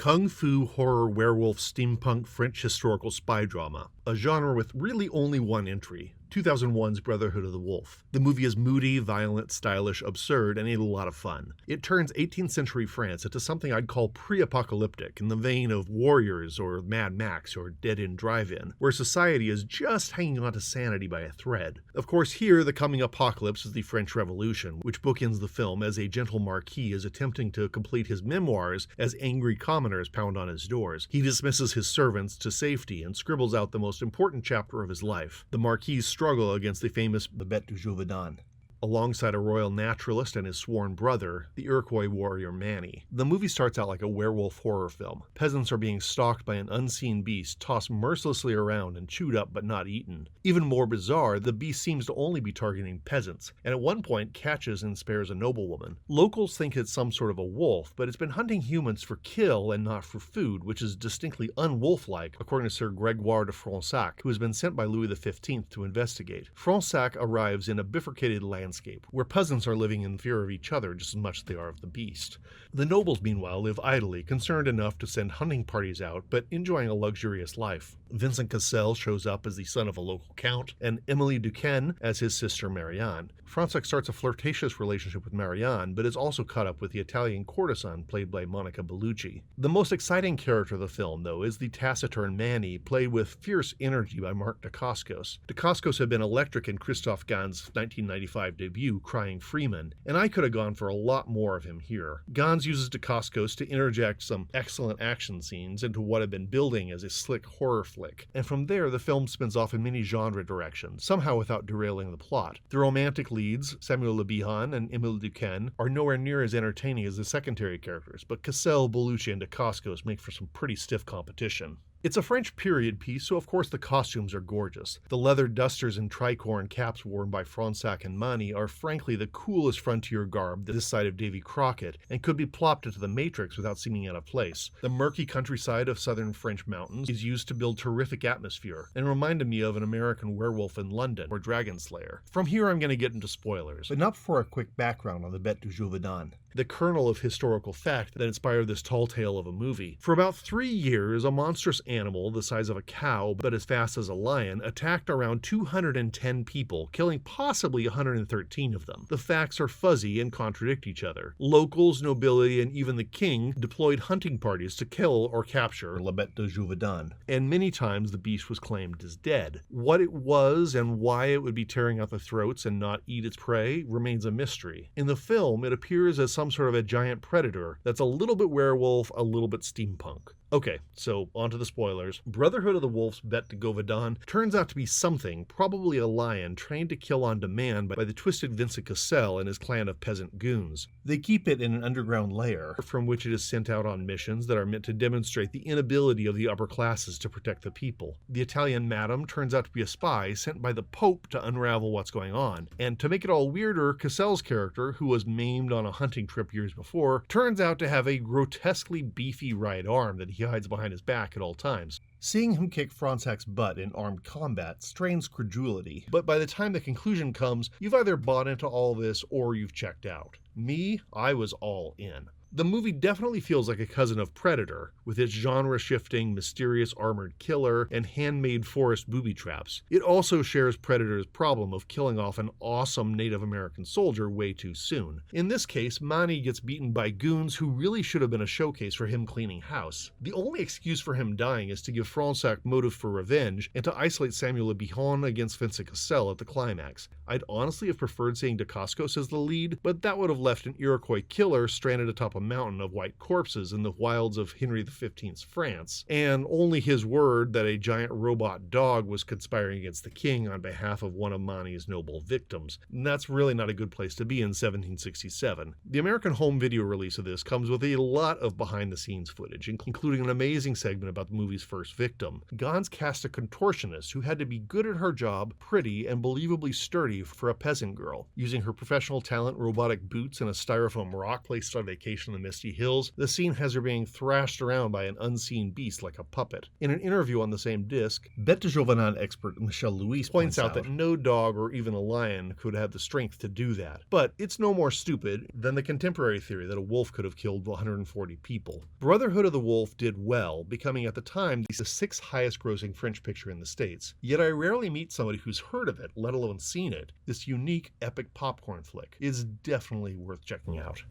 kung fu horror werewolf steampunk French historical spy drama, a genre with really only one entry, 2001's Brotherhood of the Wolf. The movie is moody, violent, stylish, absurd, and a lot of fun. It turns 18th century France into something I'd call pre-apocalyptic, in the vein of Warriors or Mad Max or Dead End Drive-In, where society is just hanging on to sanity by a thread. Of course, here the coming apocalypse is the French Revolution, which bookends the film as a gentle marquis is attempting to complete his memoirs as angry commoners pound on his doors. He dismisses his servants to safety and scribbles out the most important chapter of his life, the marquis' struggle against the famous Bête du Gévaudan, alongside a royal naturalist and his sworn brother, the Iroquois warrior Manny. The movie starts out like a werewolf horror film. Peasants are being stalked by an unseen beast, tossed mercilessly around and chewed up but not eaten. Even more bizarre, the beast seems to only be targeting peasants, and at one point catches and spares a noblewoman. Locals think it's some sort of a wolf, but it's been hunting humans for kill and not for food, which is distinctly unwolf-like, according to Sir Gregoire de Fronsac, who has been sent by Louis XV to investigate. Fronsac arrives in a bifurcated landscape, where peasants are living in fear of each other just as much as they are of the beast. The nobles, meanwhile, live idly, concerned enough to send hunting parties out, but enjoying a luxurious life. Vincent Cassel shows up as the son of a local count, and Emily Duquesne as his sister Marianne. Fronsac starts a flirtatious relationship with Marianne, but is also caught up with the Italian courtesan played by Monica Bellucci. The most exciting character of the film, though, is the taciturn Manny, played with fierce energy by Mark Dacascos. Dacascos had been electric in Christophe Gans's 1995 debut, Crying Freeman, and I could have gone for a lot more of him here. Gans uses Dacascos to interject some excellent action scenes into what had been building as a slick horror flick, and from there the film spins off in many genre directions, somehow without derailing the plot. The romantic leads, Samuel Le Bihan and Emile Duquesne, are nowhere near as entertaining as the secondary characters, but Cassel, Bellucci, and Dacascos make for some pretty stiff competition. It's a French period piece, so of course the costumes are gorgeous. The leather dusters and tricorn caps worn by Fronsac and Manny are frankly the coolest frontier garb this side of Davy Crockett, and could be plopped into the Matrix without seeming out of place. The murky countryside of southern French mountains is used to build terrific atmosphere, and reminded me of an American Werewolf in London, or Dragon Slayer. From here I'm going to get into spoilers, but not before a quick background on the Bête du Gévaudan, the kernel of historical fact that inspired this tall tale of a movie. For about 3 years, a monstrous animal the size of a cow but as fast as a lion attacked around 210 people, killing possibly 113 of them. The facts are fuzzy and contradict each other. Locals, nobility, and even the king deployed hunting parties to kill or capture La Bête du Gévaudan, and many times the beast was claimed as dead. What it was and why it would be tearing out the throats and not eat its prey remains a mystery. In the film, it appears as some sort of a giant predator that's a little bit werewolf, a little bit steampunk. Okay, so on to the spoilers. Brotherhood of the Wolf's Bête du Gévaudan turns out to be something, probably a lion, trained to kill on demand by the twisted Vincent Cassel and his clan of peasant goons. They keep it in an underground lair, from which it is sent out on missions that are meant to demonstrate the inability of the upper classes to protect the people. The Italian madam turns out to be a spy sent by the Pope to unravel what's going on, and to make it all weirder, Cassel's character, who was maimed on a hunting trip years before, turns out to have a grotesquely beefy right arm that he hides behind his back at all times. Seeing him kick Fronsac's butt in armed combat strains credulity, but by the time the conclusion comes, you've either bought into all this or you've checked out. Me, I was all in. The movie definitely feels like a cousin of Predator, with its genre-shifting, mysterious armored killer and handmade forest booby traps. It also shares Predator's problem of killing off an awesome Native American soldier way too soon. In this case, Manny gets beaten by goons who really should have been a showcase for him cleaning house. The only excuse for him dying is to give Fronsac motive for revenge and to isolate Samuel Le Bihan against Vincent Cassel at the climax. I'd honestly have preferred seeing Dacascos as the lead, but that would have left an Iroquois killer stranded atop a mountain of white corpses in the wilds of Henry V's France, and only his word that a giant robot dog was conspiring against the king on behalf of one of Manny's noble victims. And that's really not a good place to be in 1767. The American home video release of this comes with a lot of behind-the-scenes footage, including an amazing segment about the movie's first victim. Gans cast a contortionist who had to be good at her job, pretty, and believably sturdy party for a peasant girl. Using her professional talent, robotic boots, and a styrofoam rock placed on vacation in the Misty Hills, the scene has her being thrashed around by an unseen beast like a puppet. In an interview on the same disc, Bête de Jovenat expert Michel Louis points out that no dog or even a lion could have the strength to do that. But it's no more stupid than the contemporary theory that a wolf could have killed 140 people. Brotherhood of the Wolf did well, becoming at the time the 6th highest grossing French picture in the States. Yet I rarely meet somebody who's heard of it, let alone seen it. This unique, epic popcorn flick is definitely worth checking out.